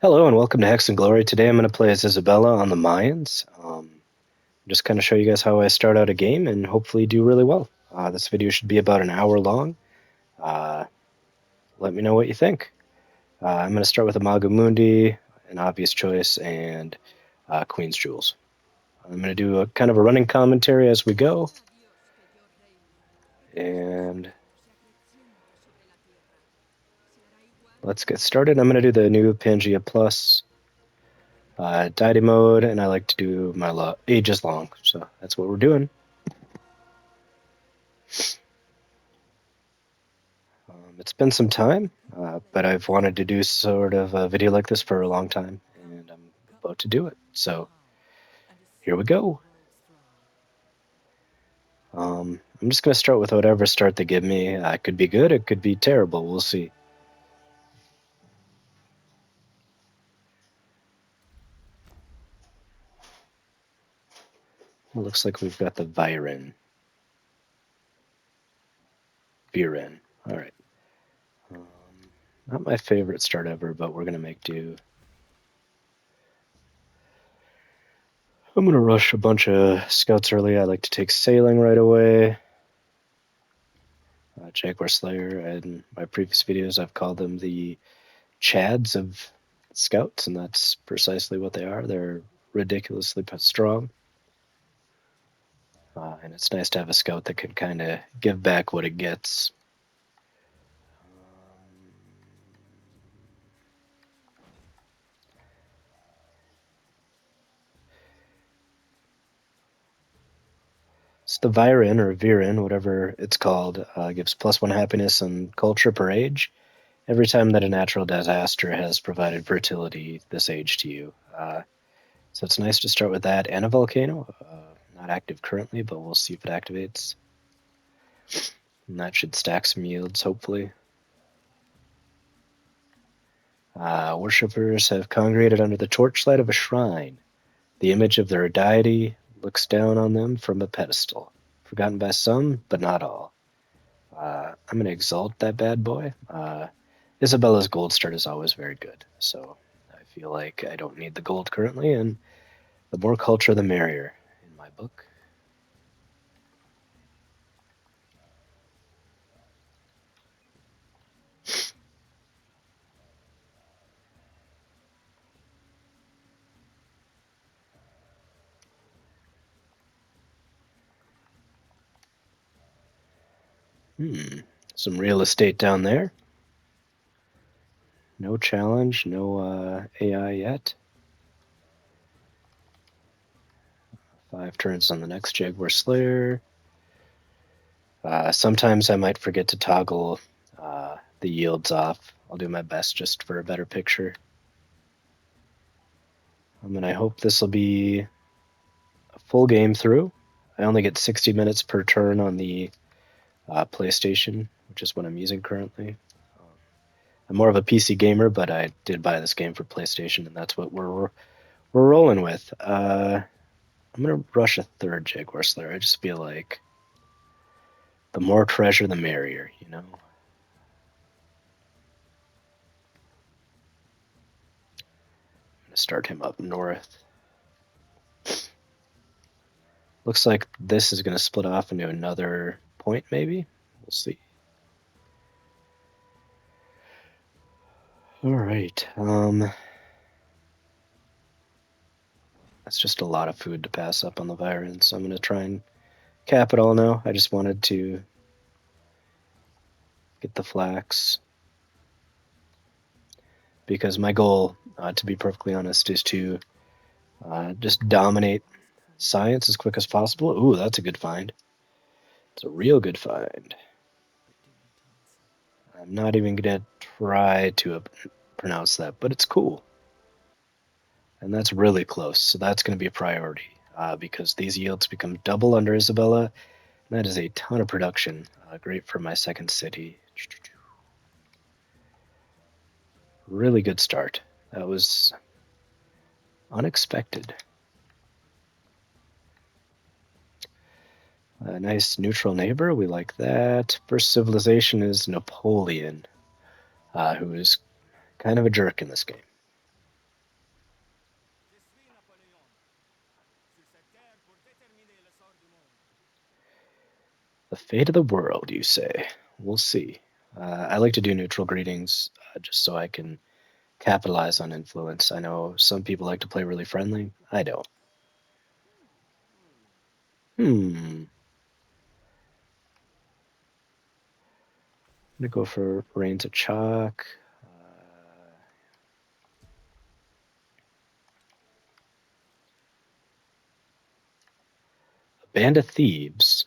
Hello and welcome to Hex and Glory. Today I'm going to play as Isabella on the Mayans. Just kind of show you guys how I start out a game and hopefully do really well. This video should be about an hour long. Uh, Let me know what you think. I'm going to start with Amaga Mundi, an obvious choice, and Queen's Jewels. I'm going to do a kind of a running commentary as we go. And let's get started. I'm going to do the new Pangea Plus Deity mode, and I like to do my ages long, so that's what we're doing. It's been some time, but I've wanted to do sort of a video like this for a long time, and I'm about to do it. So here we go. I'm just going to start with whatever start they give me. It could be good, it could be terrible. We'll see. It looks like we've got the Viren. All right. Not my favorite start ever, but we're going to make do. I'm going to rush a bunch of scouts early. I like to take sailing right away. Jaguar Slayer. In my previous videos, I've called them the Chads of scouts, and that's precisely what they are. They're ridiculously strong. And it's nice to have a scout that can kind of give back what it gets. It's the Viren, or Viren, whatever it's called, gives +1 happiness and culture per age. Every time that a natural disaster has provided fertility this age to you. So it's nice to start with that and a volcano. Not active currently, but we'll see if it activates. And that should stack some yields, hopefully. Worshippers have congregated under the torchlight of a shrine. The image of their deity looks down on them from a pedestal. Forgotten by some, but not all. I'm going to exalt that bad boy. Isabella's gold start is always very good, so I feel like I don't need the gold currently, and the more culture, the merrier in my book. Some real estate down there. No challenge, no AI yet. 5 turns on the next Jaguar Slayer. Sometimes I might forget to toggle the yields off. I'll do my best just for a better picture. And I hope this will be a full game through. I only get 60 minutes per turn on the PlayStation, which is what I'm using currently. I'm more of a PC gamer, but I did buy this game for PlayStation, and that's what we're rolling with. I'm gonna rush a third Jaguar Slayer. I just feel like the more treasure, the merrier, you know. I'm gonna start him up north. Looks like this is gonna split off into another point, maybe. We'll see. All right. That's just a lot of food to pass up on the Viren, so I'm gonna try and cap it all now. I just wanted to get the flax because my goal, to be perfectly honest, is to just dominate science as quick as possible. Ooh, that's a good find. It's a real good find. I'm not even going to try to pronounce that, but it's cool. And that's really close, so that's going to be a priority because these yields become double under Isabella. And that is a ton of production. Great for my second city. Really good start. That was unexpected. A nice neutral neighbor. We like that. First civilization is Napoleon, who is kind of a jerk in this game. fate of the world, you say? We'll see. I like to do neutral greetings just so I can capitalize on influence. I know some people like to play really friendly. I don't. I'm gonna go for Reigns of Chalk. A band of thieves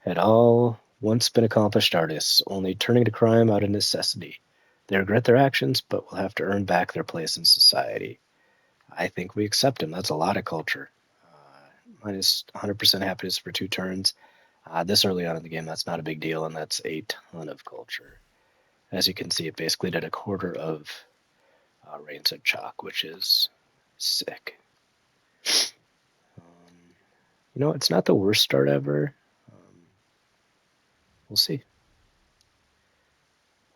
had all once been accomplished artists, only turning to crime out of necessity. They regret their actions, but will have to earn back their place in society. I think we accept him. That's a lot of culture. Minus 100% happiness for 2 turns. This early on in the game, that's not a big deal, and that's a ton of culture. As you can see, it basically did a quarter of Reigns of Chalk, which is sick. It's not the worst start ever. We'll see.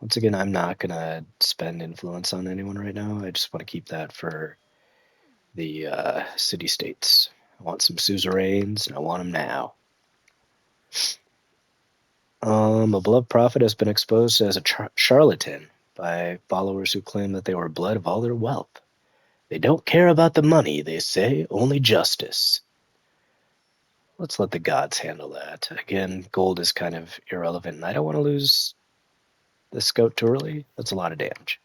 Once again, I'm not going to spend influence on anyone right now. I just want to keep that for the city-states. I want some suzerains, and I want them now. A beloved prophet has been exposed as a charlatan by followers who claim that they were blood of all their wealth. They don't care about the money, they say, only justice. Let's let the gods handle that. Again, gold is kind of irrelevant, and I don't want to lose the scout too early. That's a lot of damage.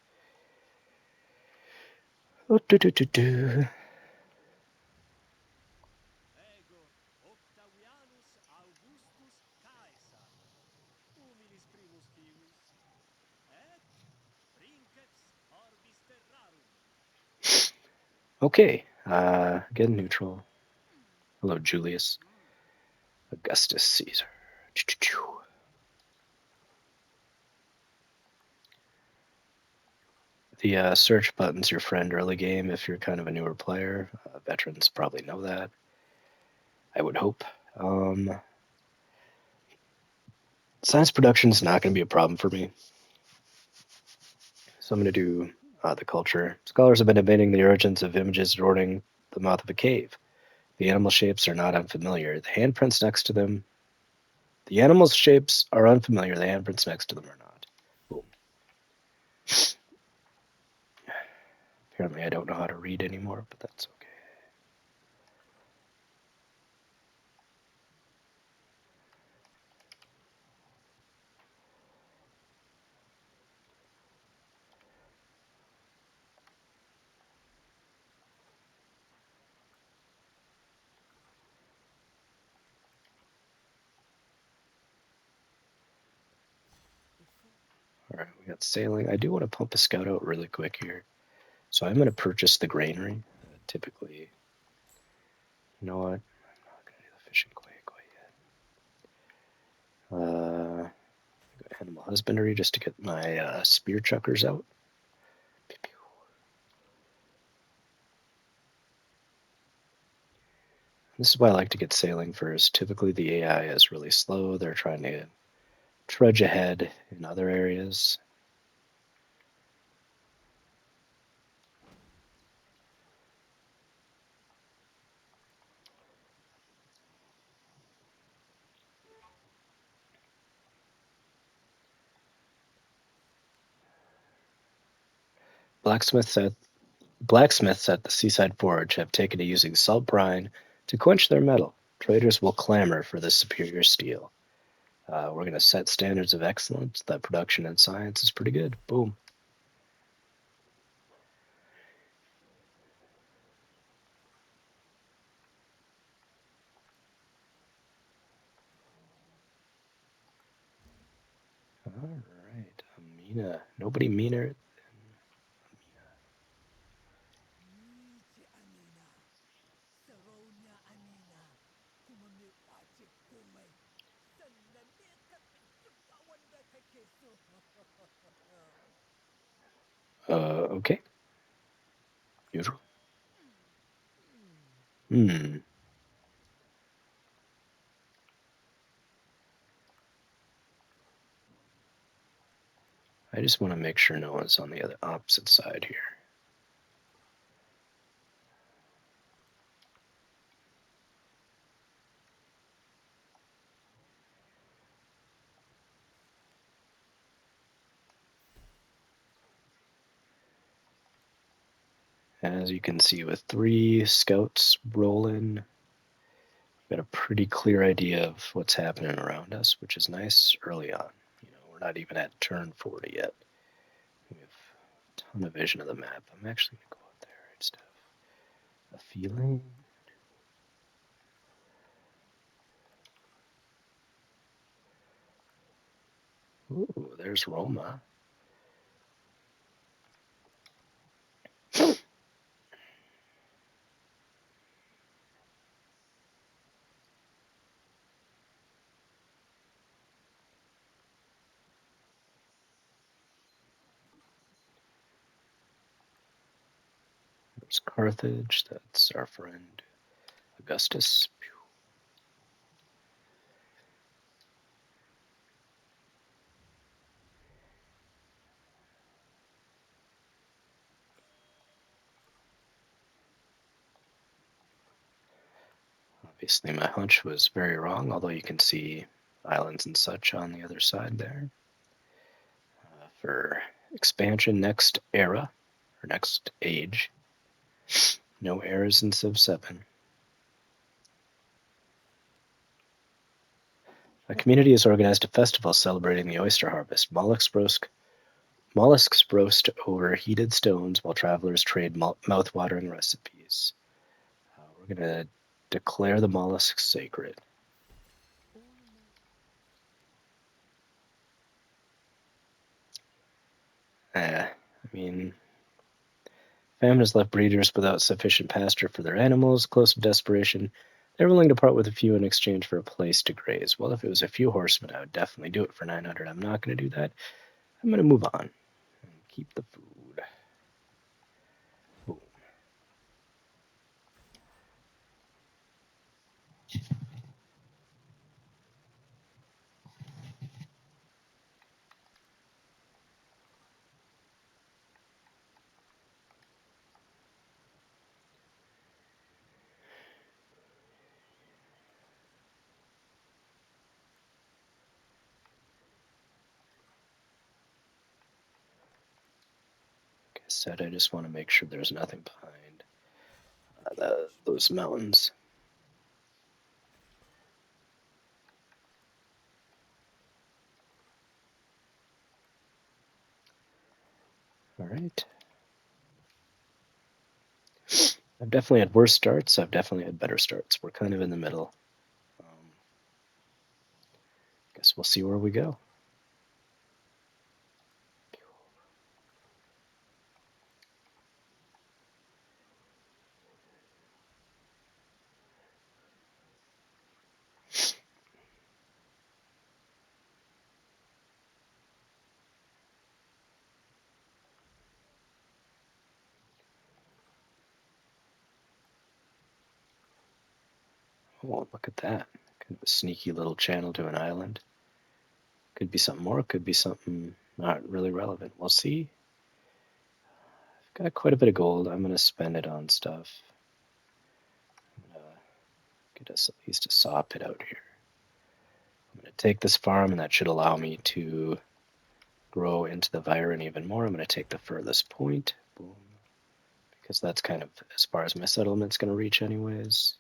Oh, do, do, do, do. Ego Octavianus Augustus Caesar, humilis primus civis, et princeps orbis terrarum. Okay, again, neutral. Hello, Julius. Augustus Caesar. The search button's your friend early game if you're kind of a newer player. Veterans probably know that. I would hope. Science production is not going to be a problem for me. So I'm going to do the culture. Scholars have been debating the origins of images adorning the mouth of a cave. The animal shapes are not unfamiliar. The handprints next to them. The animal shapes are unfamiliar. The handprints next to them are not. Boom. Apparently, I don't know how to read anymore, but that's okay. All right, we got sailing. I do want to pump a scout out really quick here. So I'm going to purchase the granary. Typically, you know what? I'm not going to do the fishing quite yet. Animal husbandry just to get my spear chuckers out. Pew, pew. This is why I like to get sailing first. Typically, the AI is really slow. They're trying to trudge ahead in other areas. Blacksmiths at Blacksmiths at the seaside forge have taken to using salt brine to quench their metal. Traders will clamor for this superior steel. We're going to set standards of excellence. That production in science is pretty good. Boom. All right, Amina. Nobody meaner. Niche Amina, Saronia Amina, Kumame Wajib Kume, Sanameka Wanda Kakesu. Okay. Usual. Hmm. I just want to make sure no one's on the other opposite side here. As you can see, with 3 scouts rolling, we've got a pretty clear idea of what's happening around us, which is nice early on. We're not even at turn 40 yet. We have a ton of vision of the map. I'm actually going to go out there. I just have a feeling. Ooh, there's Roma. There's Carthage. That's our friend Augustus. Obviously, my hunch was very wrong, although you can see islands and such on the other side there. For expansion next era, or next age, no errors in Civ 7. A community has organized a festival celebrating the oyster harvest. Mollusks roast over heated stones while travelers trade mouth-watering recipes. We're going to declare the mollusks sacred. I mean, famine has left breeders without sufficient pasture for their animals. Close to desperation, they're willing to part with a few in exchange for a place to graze. Well, if it was a few horsemen, I would definitely do it for 900. I'm not going to do that. I'm going to move on and keep the food. Boom. Like I said, I just want to make sure there's nothing behind those mountains. All right. I've definitely had worse starts. I've definitely had better starts. We're kind of in the middle. Guess we'll see where we go. Oh, look at that. Kind of a sneaky little channel to an island. Could be something more, could be something not really relevant. We'll see. I've got quite a bit of gold. I'm going to spend it on stuff. I'm going to get us at least a saw pit out here. I'm going to take this farm, and that should allow me to grow into the Viren even more. I'm going to take the furthest point. Boom. Because that's kind of as far as my settlement's going to reach anyways.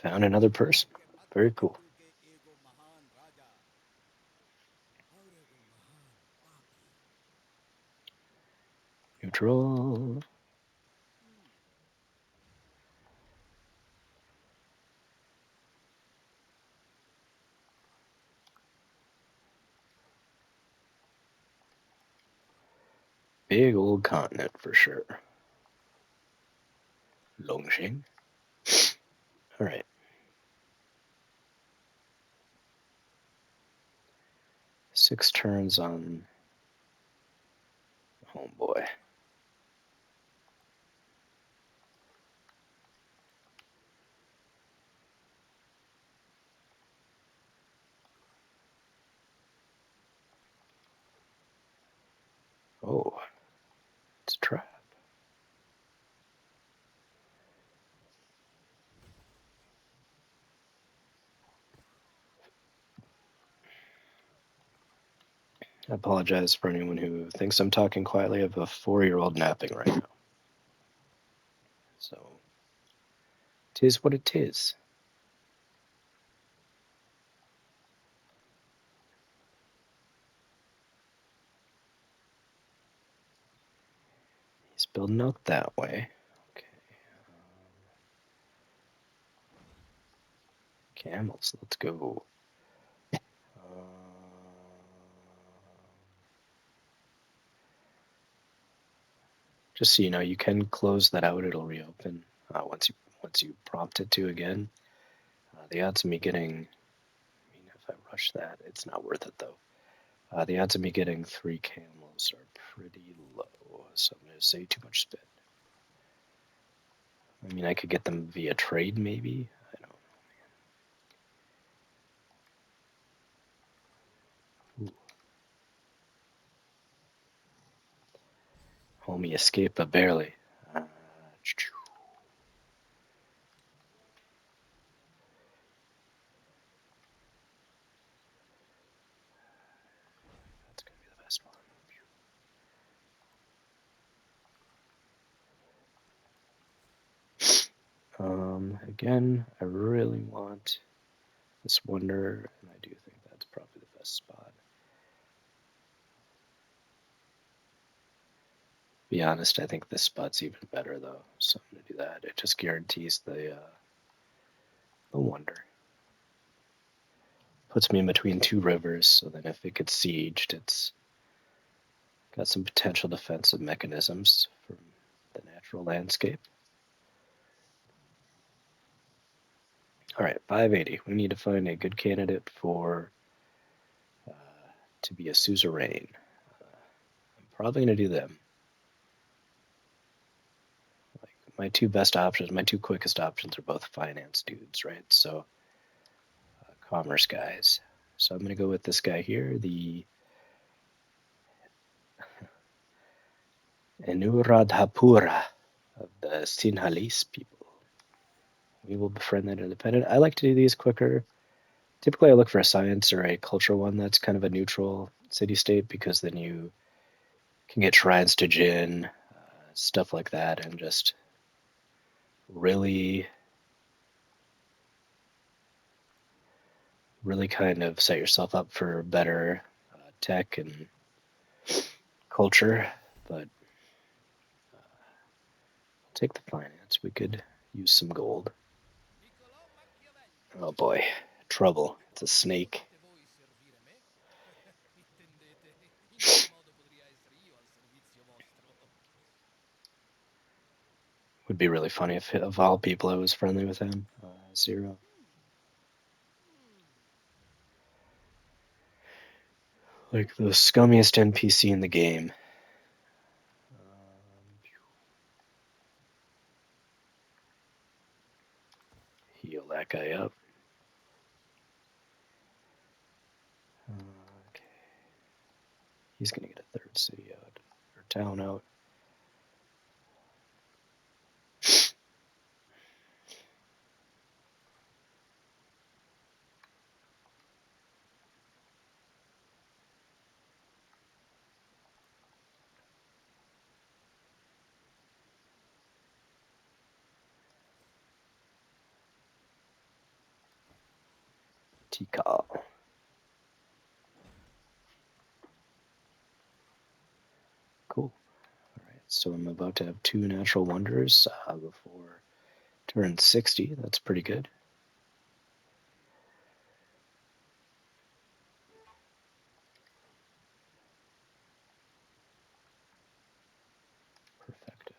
Found another person. Very cool. Neutral. Big old continent for sure. Longsheng. All right. 6 turns on Oh boy. Oh, it's a trap. I apologize for anyone who thinks I'm talking quietly. I have a 4-year-old napping right now. So, tis what it is. He's building out that way. Okay. Camels, let's go. Just so you know, you can close that out. It'll reopen once you prompt it to again. The odds of me getting, I mean, if I rush that, it's not worth it though. The odds of me getting 3 camels are pretty low, so I'm going to say too much spin. I mean, I could get them via trade maybe. I don't know. Homie escape, but barely. That's going to be the best one. Again, I really want this wonder, and I do think that's probably the best spot. Be honest, I think this spot's even better though, so I'm gonna do that. It just guarantees the wonder. Puts me in between 2 rivers, so then if it gets sieged, it's got some potential defensive mechanisms from the natural landscape. All right, 580. We need to find a good candidate for to be a suzerain. I'm probably gonna do them. Like my 2 best options, my 2 quickest options are both finance dudes, right? So commerce guys. So I'm gonna go with this guy here, the Anuradhapura of the Sinhalese people. We will befriend that independent. I like to do these quicker. Typically, I look for a science or a culture one that's kind of a neutral city state because then you can get shrines to Jin, stuff like that, and just really, really kind of set yourself up for better tech and culture. But take the finance. We could use some gold. Oh boy, trouble. It's a snake. Would be really funny if, of all people, I was friendly with him. 0. Like the scummiest NPC in the game. Heal that guy up. Okay. He's gonna get a 3rd city out or town out. Tikal. Cool. All right. So I'm about to have 2 natural wonders before turn 60. That's pretty good. Perfecto.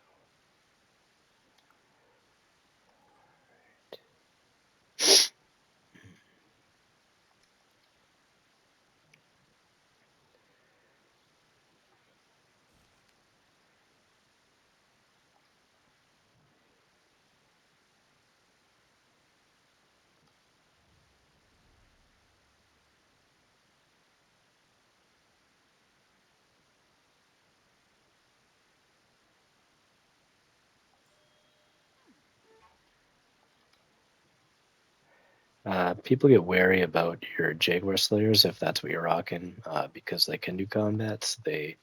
People get wary about your Jaguar Slayers if that's what you're rocking, because they can do combats. They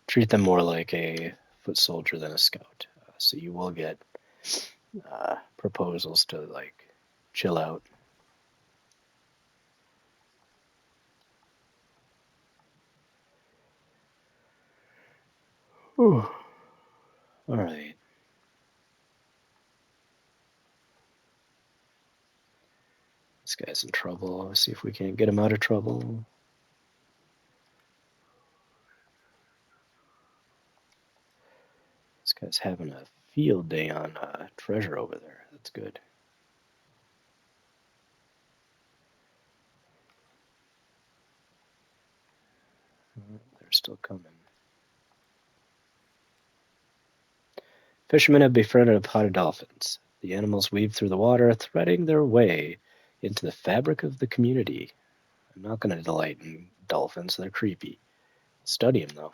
treat them more like a foot soldier than a scout. So you will get proposals to like chill out. Whew. All right, this guy's in trouble. Let's see if we can't get him out of trouble. This guy's having a field day on treasure over there. That's good. They're still coming. Fishermen have befriended a pod of dolphins. The animals weave through the water, threading their way into the fabric of the community. I'm not going to delight in dolphins, they're creepy. Study them, though.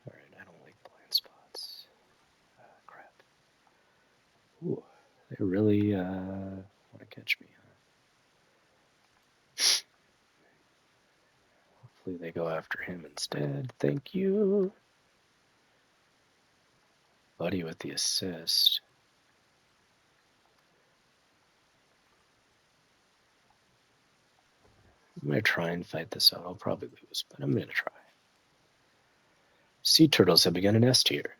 Alright, I don't like blind spots. Crap. Ooh, they really want to catch me, huh? Hopefully they go after him instead. Thank you. Buddy with the assist. I'm going to try and fight this out. I'll probably lose, but I'm going to try. Sea turtles have begun a nest here.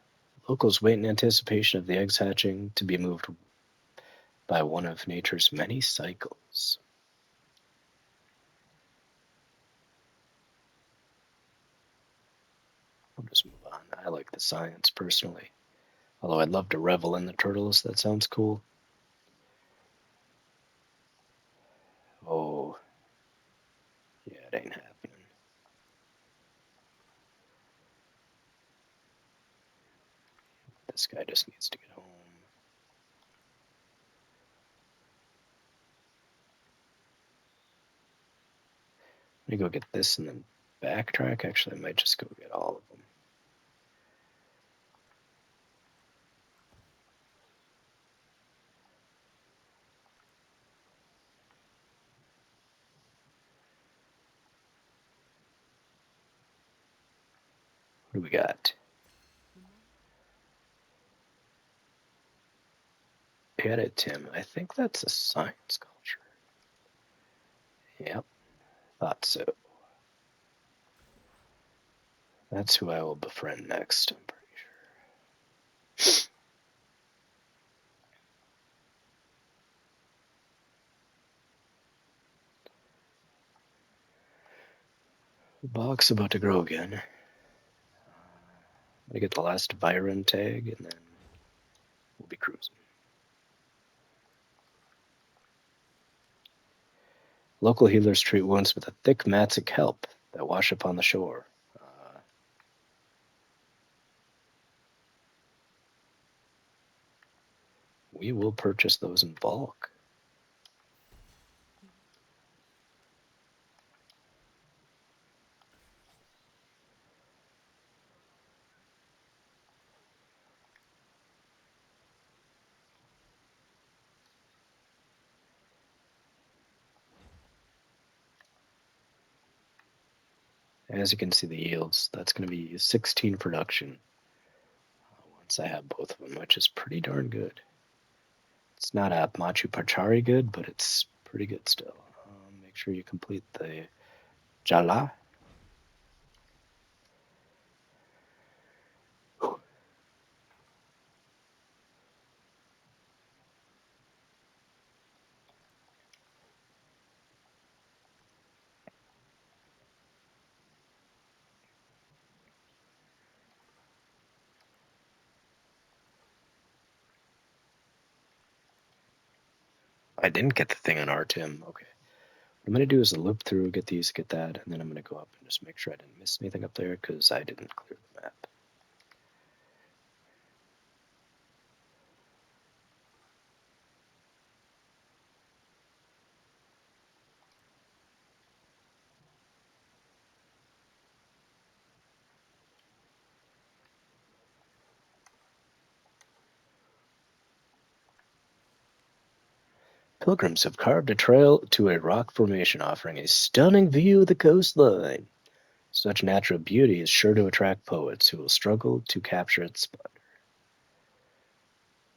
Locals wait in anticipation of the eggs hatching to be moved by one of nature's many cycles. I'll just move on. I like the science personally. Although I'd love to revel in the turtles. That sounds cool. Oh, yeah, it ain't happening. This guy just needs to get home. Let me go get this and then backtrack. Actually, I might just go get all of them. What do we got? Edit Tim. I think that's a science culture. Yep, thought so. That's who I will befriend next, I'm pretty sure. The bog's about to grow again. I'm gonna get the last Byron tag and then we'll be cruising. Local healers treat wounds with a thick mats of kelp that wash upon the shore. We will purchase those in bulk. As you can see, the yields, that's going to be 16 production once I have both of them, which is pretty darn good. It's not a Machu Pachari good, but it's pretty good still. Make sure you complete the Jala. I didn't get the thing on Artim. Okay. What I'm going to do is loop through, get these, get that, and then I'm going to go up and just make sure I didn't miss anything up there because I didn't clear the map. Pilgrims have carved a trail to a rock formation offering a stunning view of the coastline. Such natural beauty is sure to attract poets who will struggle to capture its splendor.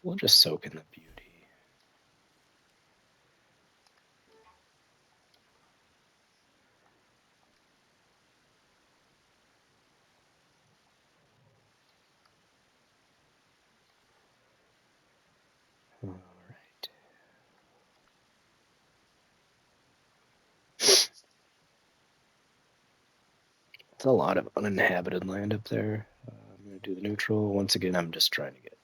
We'll just soak in the beauty. All right. It's a lot of uninhabited land up there. I'm going to do the neutral. Once again, I'm just trying to get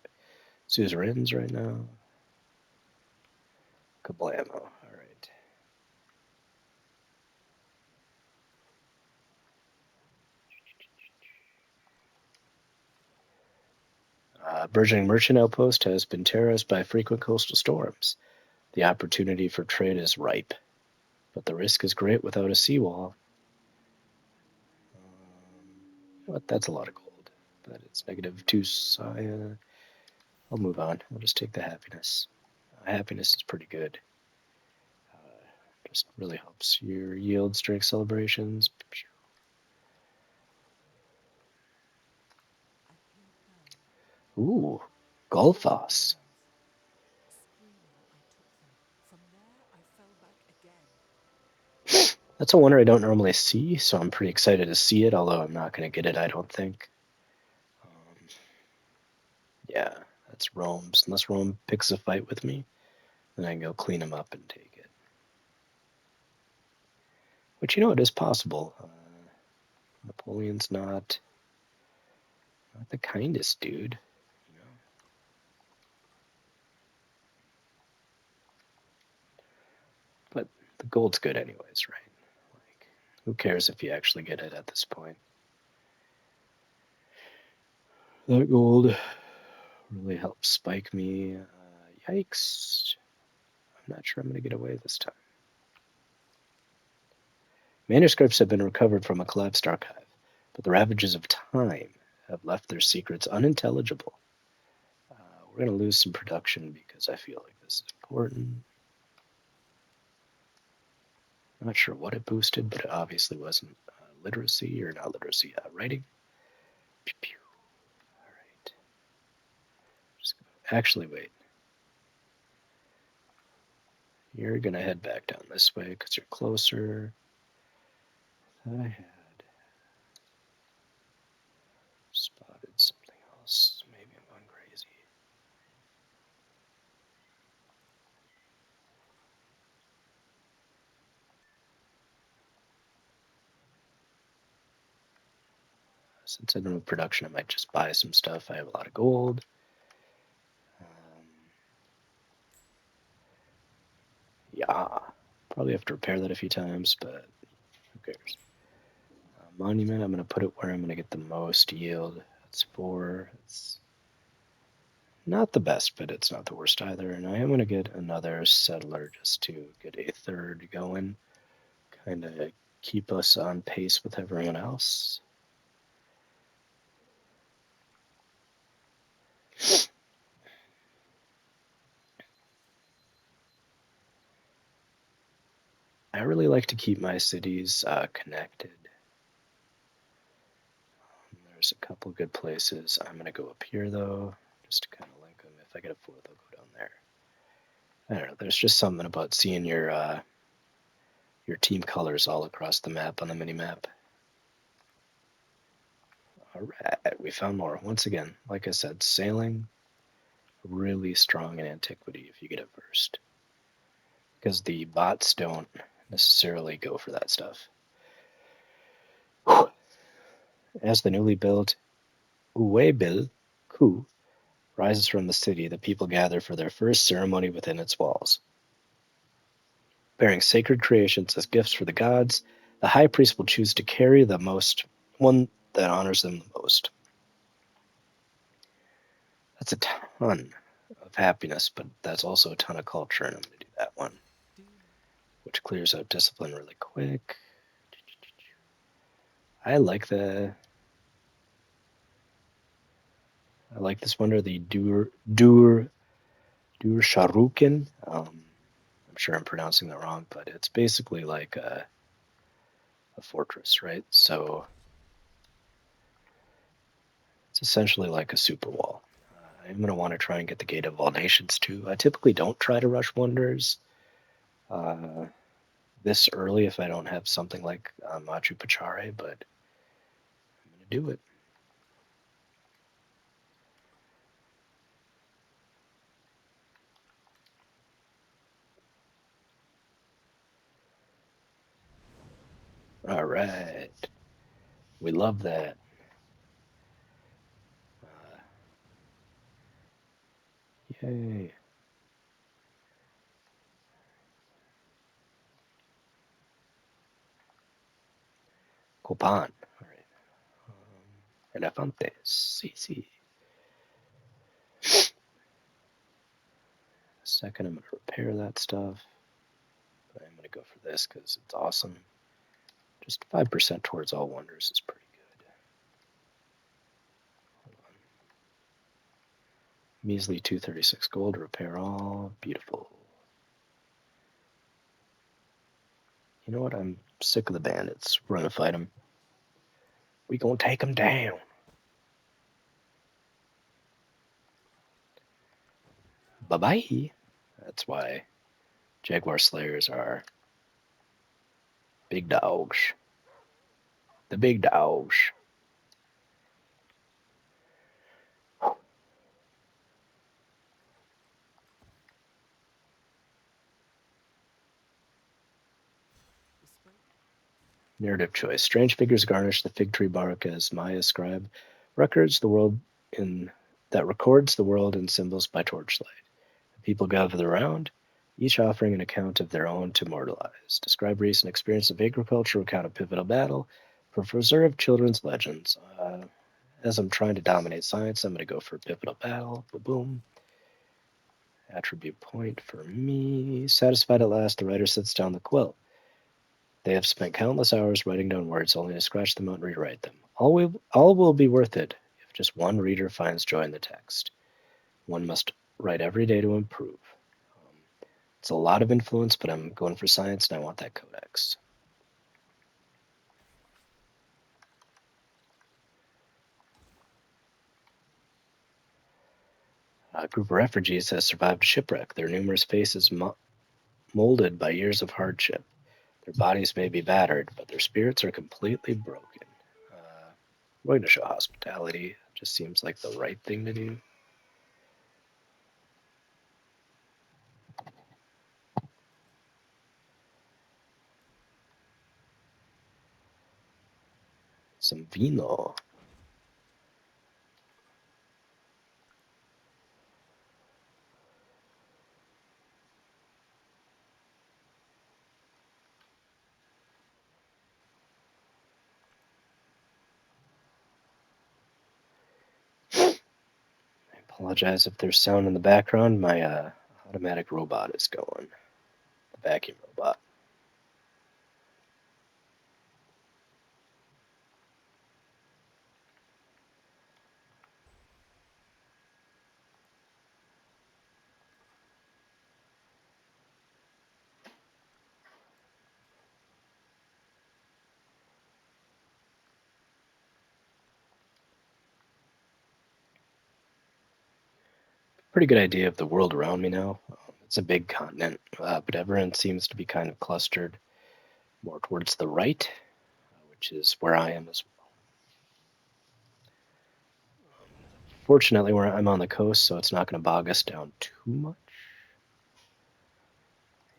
suzerains right now. Kablamo. All right. Burgeoning merchant outpost has been terrorized by frequent coastal storms. The opportunity for trade is ripe, but the risk is great without a seawall. What? That's a lot of gold, but it's -2 Saya. I'll move on. I'll just take the happiness. Happiness is pretty good. Just really helps your yield strength celebrations. I peered down. Ooh, Tiny Golfos. ruins. Screaming, I took them. From there, I fell back again. That's a wonder I don't normally see, so I'm pretty excited to see it, although I'm not going to get it, I don't think. Um, yeah, that's Rome's. Unless Rome picks a fight with me, then I can go clean him up and take it. Which, it is possible. Napoleon's not the kindest dude, you know. But the gold's good anyways, right? Like, who cares if you actually get it at this point? That gold really helps spike me. Yikes. I'm not sure I'm going to get away this time. Manuscripts have been recovered from a collapsed archive, but the ravages of time have left their secrets unintelligible. We're going to lose some production because I feel like this is important. I'm not sure what it boosted, but it obviously wasn't literacy, or not literacy, writing. Pew, pew. All right. Actually, wait. You're going to head back down this way because you're closer. I had spotted something else. Maybe I'm going crazy. Since I don't have production, I might just buy some stuff. I have a lot of gold. Um, yeah, probably have to repair that a few times, but who cares? Monument, I'm going to put it where I'm going to get the most yield. That's 4. It's not the best, but it's not the worst either. And I am going to get another settler just to get a third going, kind of keep us on pace with everyone else. I really like to keep my cities connected. There's a couple good places. I'm going to go up here, though, just to kind of link them. If I get a fourth, I'll go down there. I don't know. There's just something about seeing your team colors all across the map on the mini map. All right, we found more. Once again, like I said, sailing really strong in antiquity if you get it first, because the bots don't necessarily go for that stuff. As the newly built Uwebil Ku rises from the city, the people gather for their first ceremony within its walls. Bearing sacred creations as gifts for the gods, the high priest will choose to carry the one that honors them the most. That's a ton of happiness, but that's also a ton of culture, and I'm going to do that one, which clears out discipline really quick. I like this wonder, the Dur Sharukin. I'm sure I'm pronouncing that wrong, but it's basically like a fortress, right? So it's essentially like a super wall. I'm going to want to try and get the Gate of All Nations too. I typically don't try to rush wonders uh, this early if I don't have something like Machu Picchu, but I'm going to do it. All right. We love that. Uh, Yay. Copan. All right. Elefantes. Sí, sí. Second, I'm going to repair that stuff. But I'm going to go for this because it's awesome. Just 5% towards all wonders is pretty good. Hold on. Measly 236 gold, repair all. Beautiful. You know what? I'm sick of the bandits. We're going to fight them. We gonna take them down. Bye-bye. That's why Jaguar Slayers are big dogs. The big dogs. Bespoke. Narrative choice. Strange figures garnish the fig tree bark as Maya scribe records the world in that records the world in symbols by torchlight. The people gather around, each offering an account of their own to mortalize. Describe recent experience of agriculture, recount a pivotal battle, for preserve children's legends. As I'm trying to dominate science, I'm going to go for pivotal battle. Boom. Attribute point for me. Satisfied at last, the writer sets down the quill. They have spent countless hours writing down words only to scratch them out and rewrite them. All will be worth it if just one reader finds joy in the text. One must write every day to improve. Um, it's a lot of influence, but I'm going for science and I want that codex. A group of refugees has survived a shipwreck, their numerous faces molded by years of hardship. Their bodies may be battered, but their spirits are completely broken. We're going to show hospitality. It just seems like the right thing to do. Some vino. I apologize if there's sound in the background. My automatic robot is going. The vacuum robot. Pretty good idea of the world around me now. It's a big continent, but everyone seems to be kind of clustered more towards the right, which is where I am as well. Fortunately, where I'm on the coast, so it's not going to bog us down too much.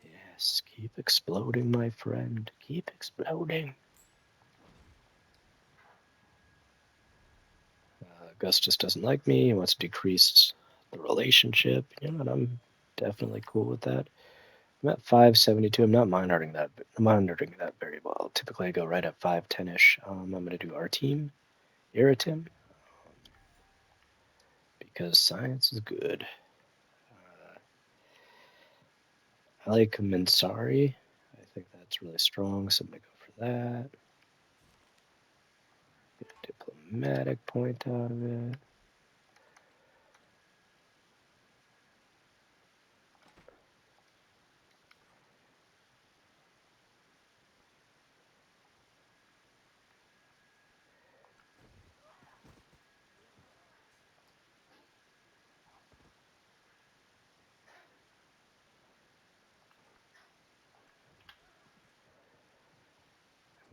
Yes, keep exploding, my friend. Keep exploding. Augustus doesn't like me. He wants to decrease the relationship. You know, and I'm definitely cool with that. I'm at 572. I'm not monitoring that very well. Typically, I go right at 510-ish. I'm going to do our team, Iratim, because science is good. I like Minsari. I think that's really strong, so I'm going to go for that. Get a diplomatic point out of it.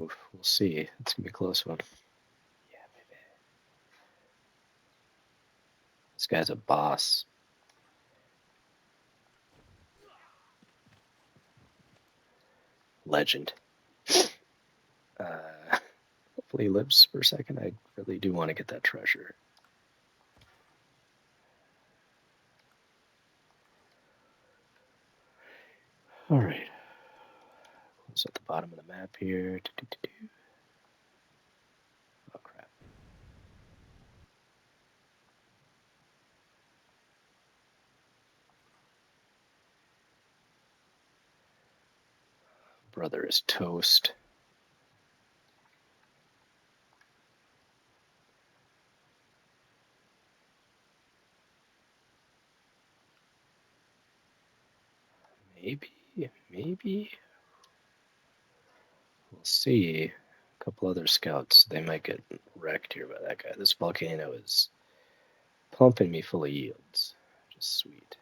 Oof, we'll see. It's gonna be a close one. Yeah, baby. This guy's a boss. Legend. Hopefully he lives for a second. I really do want to get that treasure. All right. Close at the bottom of the map here. Oh crap. Brother is toast. Maybe. We'll see. A couple other scouts. They might get wrecked here by that guy. This volcano is pumping me full of yields. Just sweet.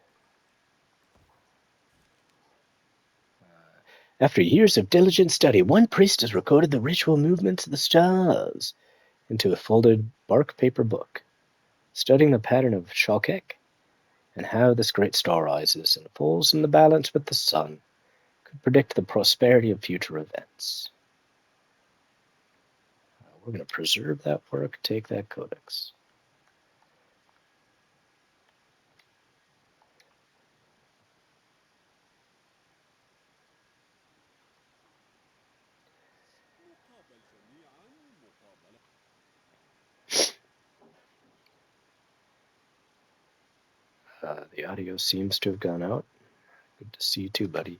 After years of diligent study, one priest has recorded the ritual movements of the stars into a folded bark paper book, studying the pattern of Chalkek and how this great star rises and falls in the balance with the sun, could predict the prosperity of future events. We're going to preserve that work, take that codex. The audio seems to have gone out. Good to see you too, buddy.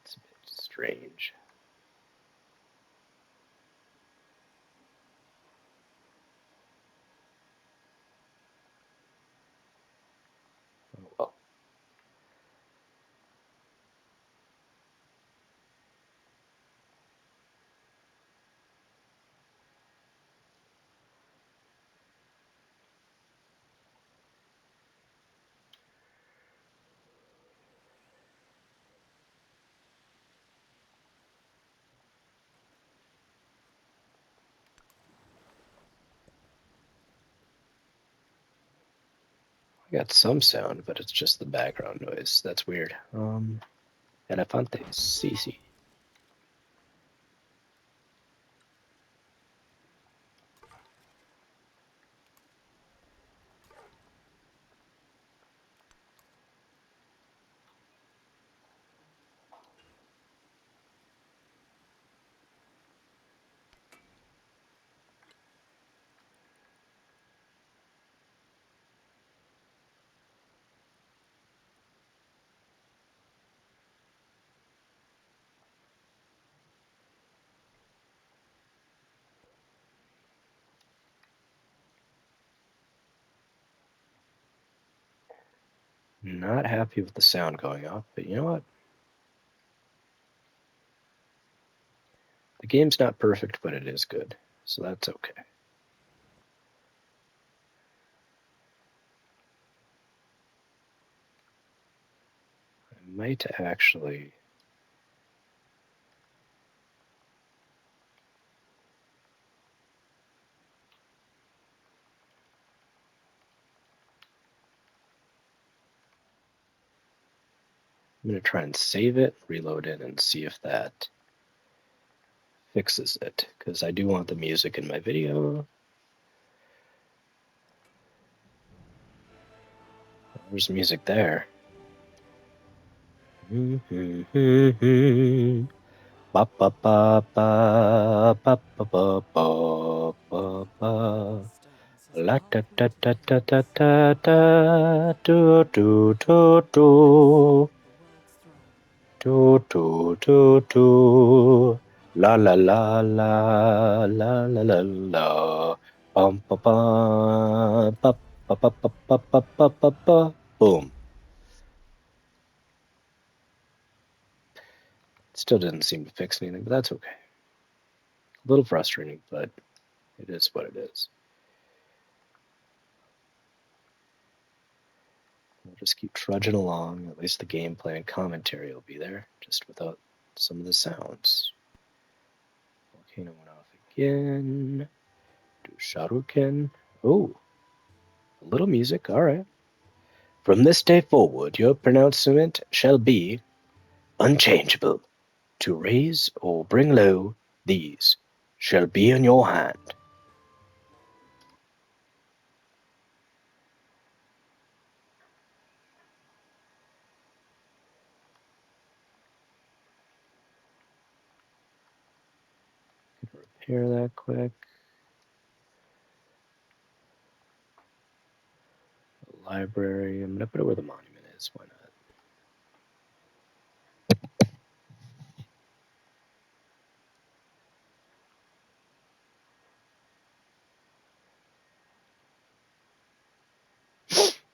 It's a bit strange. Oh well. I got some sound, but it's just the background noise. That's weird. Elefantes, sí. Not happy with the sound going off, but you know what? The game's not perfect, but it is good, so that's okay. I might actually. I'm going to try and save it, reload it, and see if that fixes it, because I do want the music in my video. There's music there. Ba ba ba ba ba ba ba ba ba ba. La da da da da da da da do do do do do do do do la la la la la la la la bum ba ba ba ba ba ba ba ba ba ba boom. Still didn't seem to fix anything, but that's okay. A little frustrating, but it is what it is. just keep trudging along. At least the gameplay and commentary will be there, just without some of the sounds. Volcano went off again. Do Sharuken. Oh, a little music. All right. From this day forward, your pronouncement shall be unchangeable. To raise or bring low, these shall be in your hand. Repair that quick. Library. I'm gonna put it where the monument is. Why not?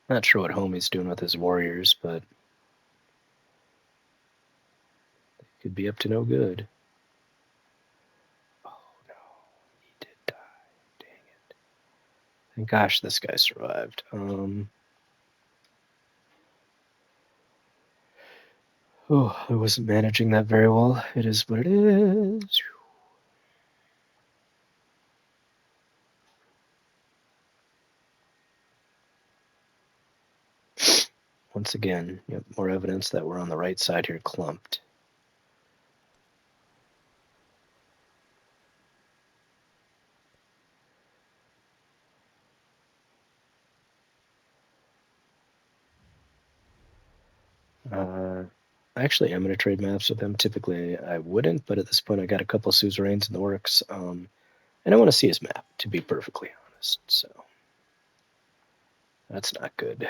Not sure what Homie's doing with his warriors, but could be up to no good. Oh no, he did die. Dang it. Thank gosh this guy survived. Oh, I wasn't managing that very well. It is what it is. Once again, yep, more evidence that we're on the right side here, clumped. Actually, I'm going to trade maps with him. Typically, I wouldn't, but at this point, I got a couple suzerains in the works, and I want to see his map, to be perfectly honest. So that's not good.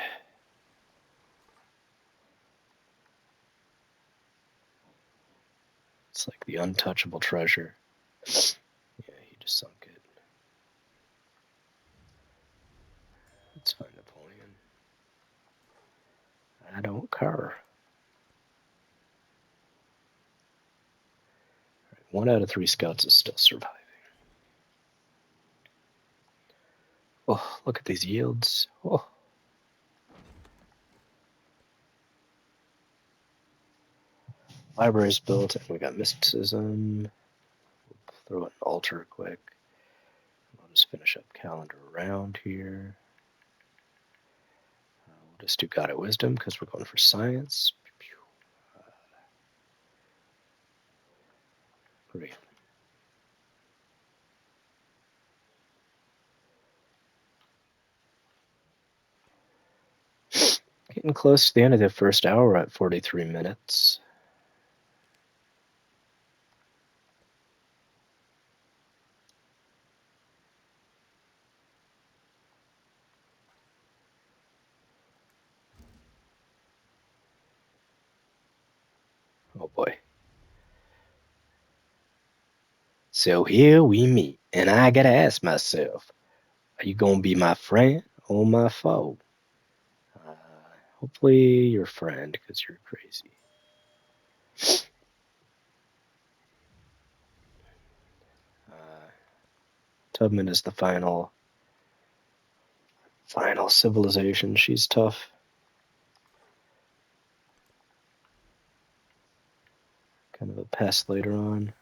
It's like the untouchable treasure. Yeah, he just sunk it. That's fine, Napoleon. I don't care. Right, 1 out of 3 scouts is still surviving. Oh, look at these yields. Oh. Library's built, and we got mysticism. We'll throw an altar quick. I'll just finish up calendar around here. We'll just do God of Wisdom because we're going for science. Great. Getting close to the end of the first hour at 43 minutes. Oh boy. So here we meet, and I gotta ask myself, are you gonna be my friend or my foe? Hopefully your friend, because you're crazy. Tubman is the final civilization. She's tough. Kind of a pest later on.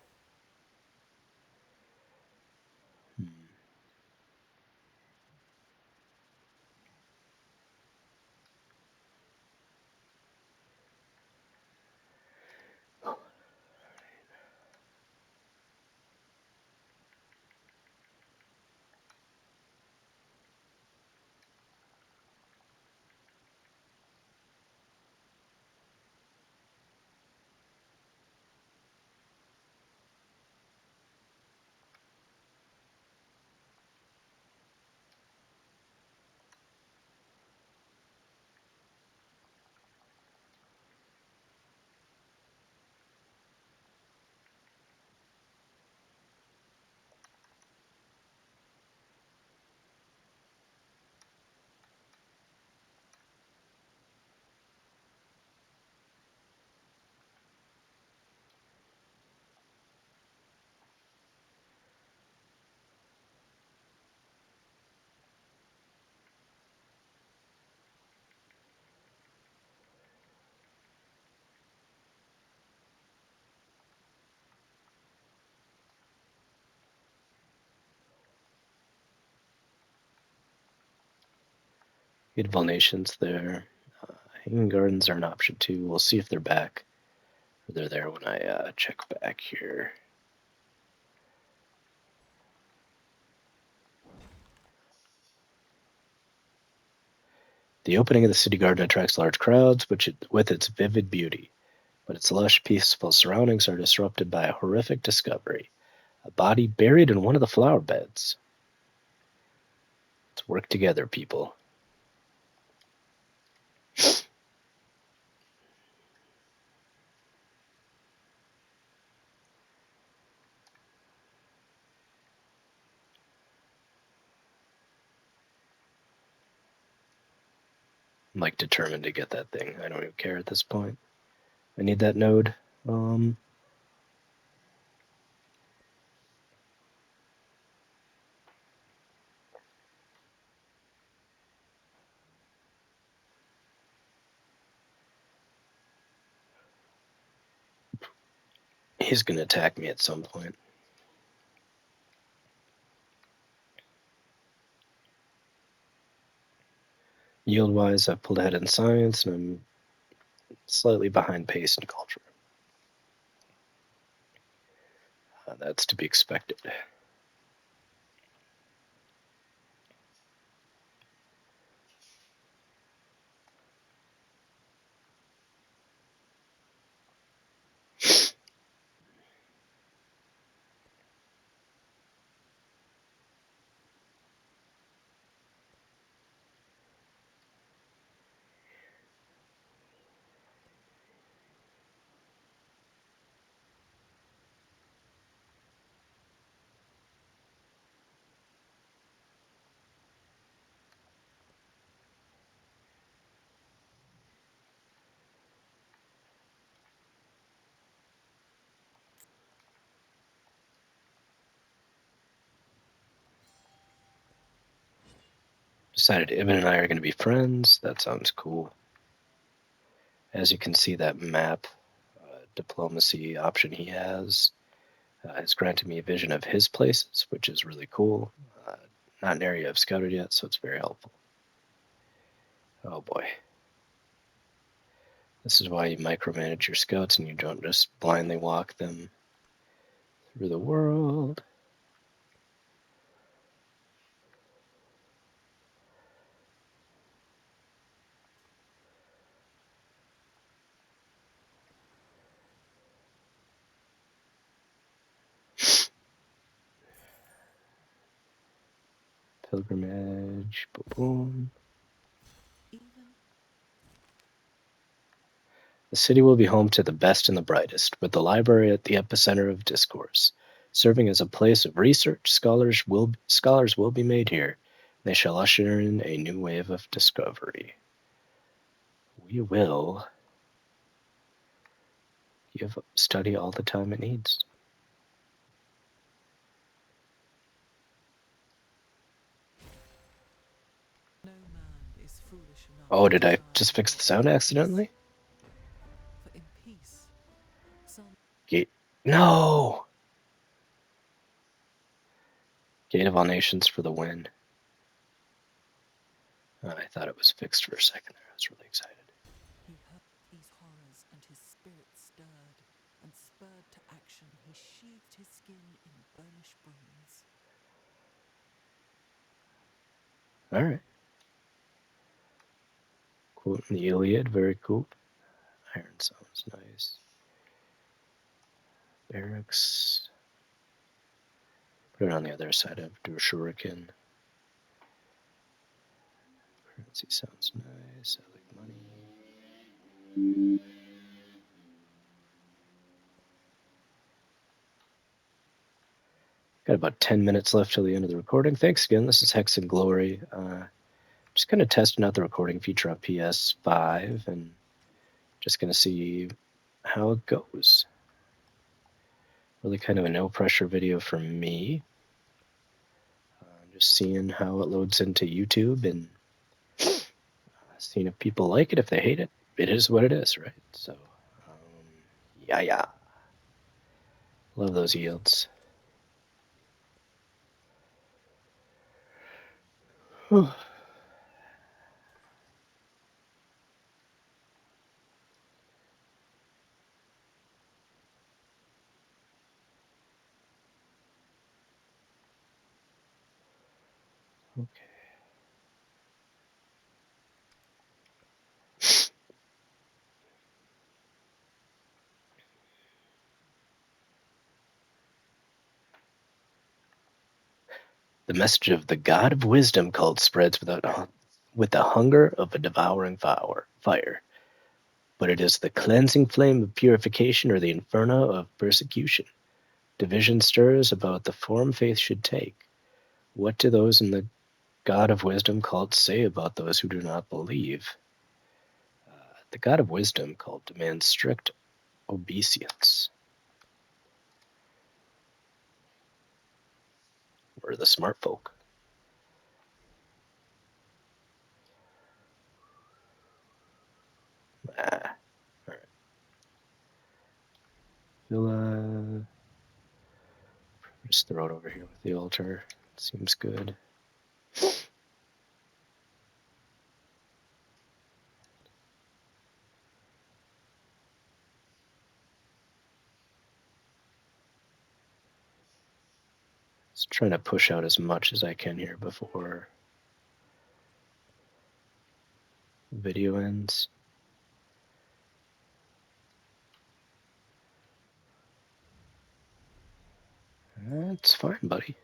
Beautiful nations there. Hanging gardens are an option too. We'll see if they're back. Or they're there when I check back here. The opening of the city garden attracts large crowds, with its vivid beauty, but its lush, peaceful surroundings are disrupted by a horrific discovery: a body buried in one of the flower beds. Let's work together, people. I'm like determined to get that thing. I don't even care at this point. I need that node. He's gonna attack me at some point. Yield-wise, I've pulled ahead in science, and I'm slightly behind pace in culture. That's to be expected. Decided Ibn and I are going to be friends. That sounds cool. As you can see, that map diplomacy option he has granted me a vision of his places, which is really cool. Not an area I've scouted yet, so it's very helpful. Oh boy. This is why you micromanage your scouts and you don't just blindly walk them through the world. Pilgrimage, boom. Even The city will be home to the best and the brightest, with the library at the epicenter of discourse. Serving as a place of research, scholars will be made here. They shall usher in a new wave of discovery. We will give study all the time it needs. no man is foolish enough Oh, to did I desire just the fix the lot of sound peace. accidentally? For in peace, some Gate. No! Gate of all nations for the win. I thought it was fixed for a second there. I was really excited. he heard these horrors and his spirit stirred, and spurred to action, he sheathed his skin in burnished bronze. All right. Quote in the Iliad, very cool. Iron sounds nice. Barracks. Put it on the other side. Do a shuriken. Currency sounds nice. I like money. Got about 10 minutes left till the end of the recording. Thanks again. This is Hex and Glory. Just kind of testing out the recording feature on PS5 and just going to see how it goes. Really kind of a no pressure video for me. Just seeing how it loads into YouTube and seeing if people like it. If they hate it, it is what it is, right? So, yeah. Love those yields. The message of the God of Wisdom cult spreads with the hunger of a devouring fire. But it is the cleansing flame of purification or the inferno of persecution. Division stirs about the form faith should take. What do those in the God of Wisdom cult say about those who do not believe? The God of Wisdom cult demands strict obeisance. We're the smart folk. Ah, all right. We'll just throw it over here with the altar. Seems good. Just trying to push out as much as I can here before the video ends. That's fine, buddy.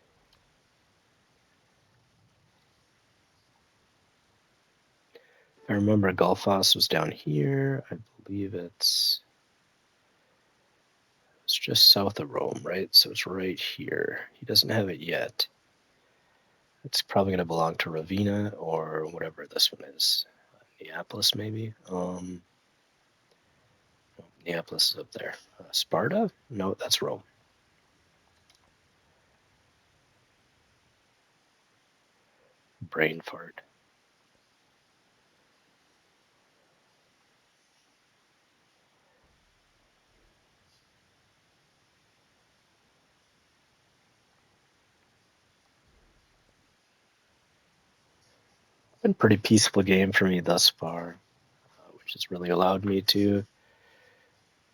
I remember Golfos was down here. I believe it's just south of Rome, right? So it's right here. He doesn't have it yet. It's probably going to belong to Ravenna or whatever this one is. Neapolis, maybe? Neapolis is up there. Sparta? No, that's Rome. Brain fart. Been a pretty peaceful game for me thus far, which has really allowed me to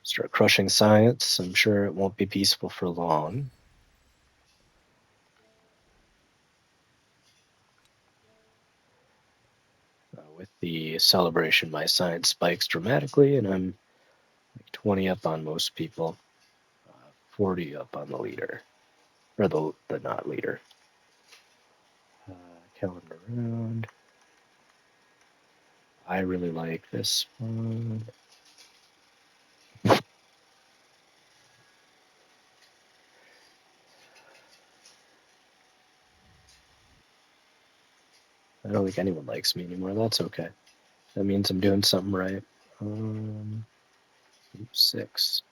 start crushing science. I'm sure it won't be peaceful for long. With the celebration, my science spikes dramatically, and I'm like 20 up on most people, 40 up on the leader, or the not leader. Calendar round. I really like this one. I don't think anyone likes me anymore. That's okay. That means I'm doing something right. 6.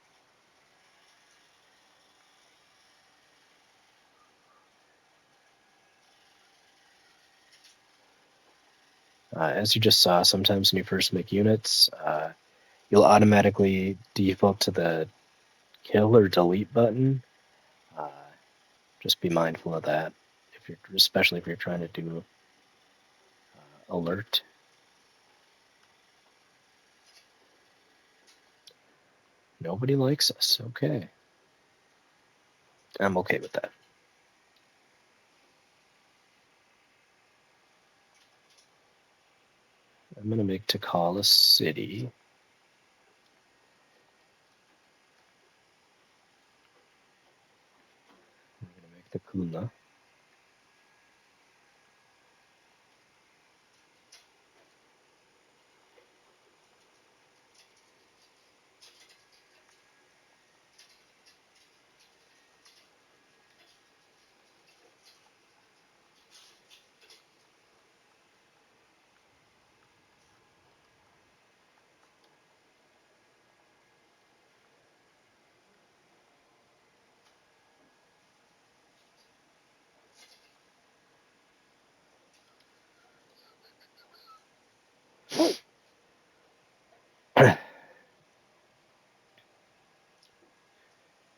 As you just saw, sometimes when you first make units, you'll automatically default to the kill or delete button. Uh, just be mindful of that, especially if you're trying to do alert. Nobody likes us. Okay, I'm okay with that. I'm gonna make Takala City. I'm gonna make the Kuna.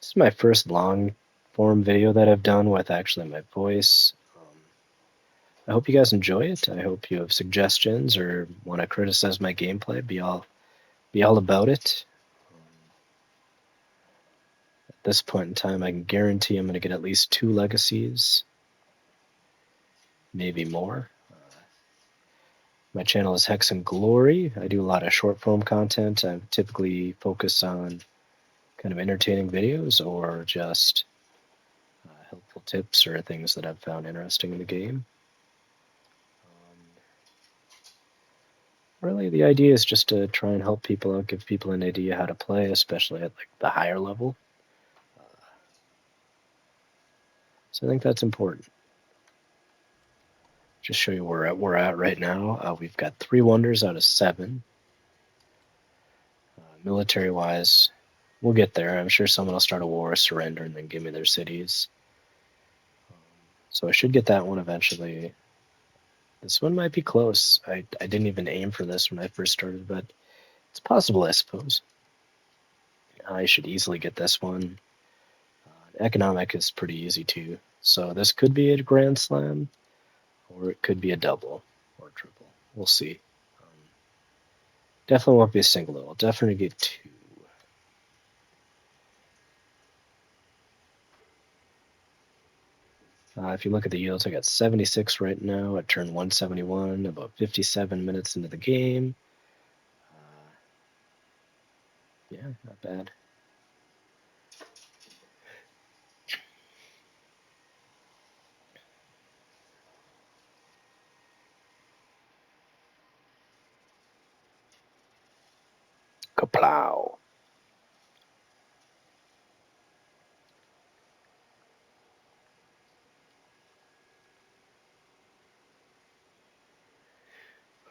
This is my first long form video that I've done with actually my voice. I hope you guys enjoy it. I hope you have suggestions or want to criticize my gameplay. Be all about it. At this point in time, I can guarantee I'm going to get at least 2 legacies, maybe more. My channel is Hex and Glory. I do a lot of short form content. I typically focus on kind of entertaining videos or just helpful tips or things that I've found interesting in the game. Really, the idea is just to try and help people out, give people an idea how to play, especially at like the higher level. So I think that's important. Just show you where we're at right now. We've got 3 wonders out of 7. Military-wise, we'll get there. I'm sure someone will start a war, surrender, and then give me their cities. So I should get that one eventually. This one might be close. I didn't even aim for this when I first started, but it's possible, I suppose. I should easily get this one. Economic is pretty easy too. So this could be a grand slam, or it could be a double or triple. We'll see. Definitely won't be a single though. I'll definitely get 2. If you look at the yields, I got 76 right now at turn 171, about 57 minutes into the game. Yeah, not bad. Kaplow.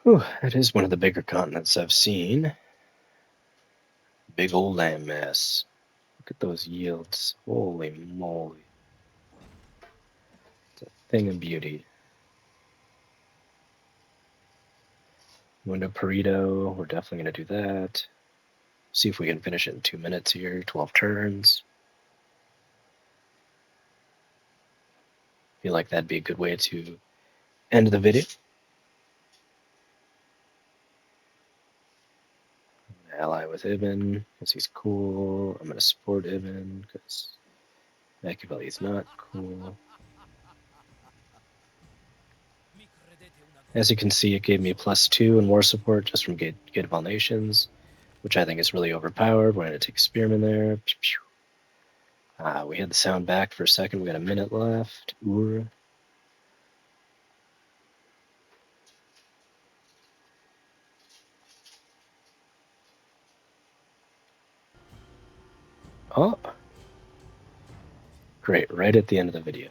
Whew, that is one of the bigger continents I've seen. Big old landmass. Look at those yields. Holy moly. It's a thing of beauty. Mundo Perito, we're definitely going to do that. See if we can finish it in 2 minutes here, 12 turns. Feel like that'd be a good way to end the video. Ally with Ibn, because he's cool. I'm going to support Ibn, because Machiavelli's not cool. As you can see, it gave me +2 in war support just from Gate of All Nations, which I think is really overpowered. We're going to take Spearman there. We had the sound back for a second. We got a minute left. Ur. Oh, great, right at the end of the video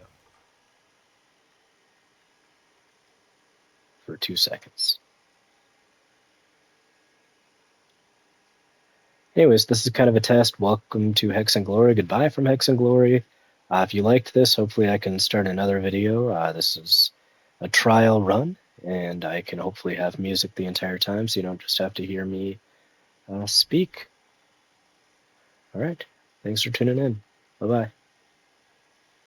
for 2 seconds. Anyways, this is kind of a test. Welcome to Hex and Glory. Goodbye from Hex and Glory. If you liked this, hopefully I can start another video. This is a trial run, and I can hopefully have music the entire time, so you don't just have to hear me speak. All right. Thanks for tuning in. Bye-bye.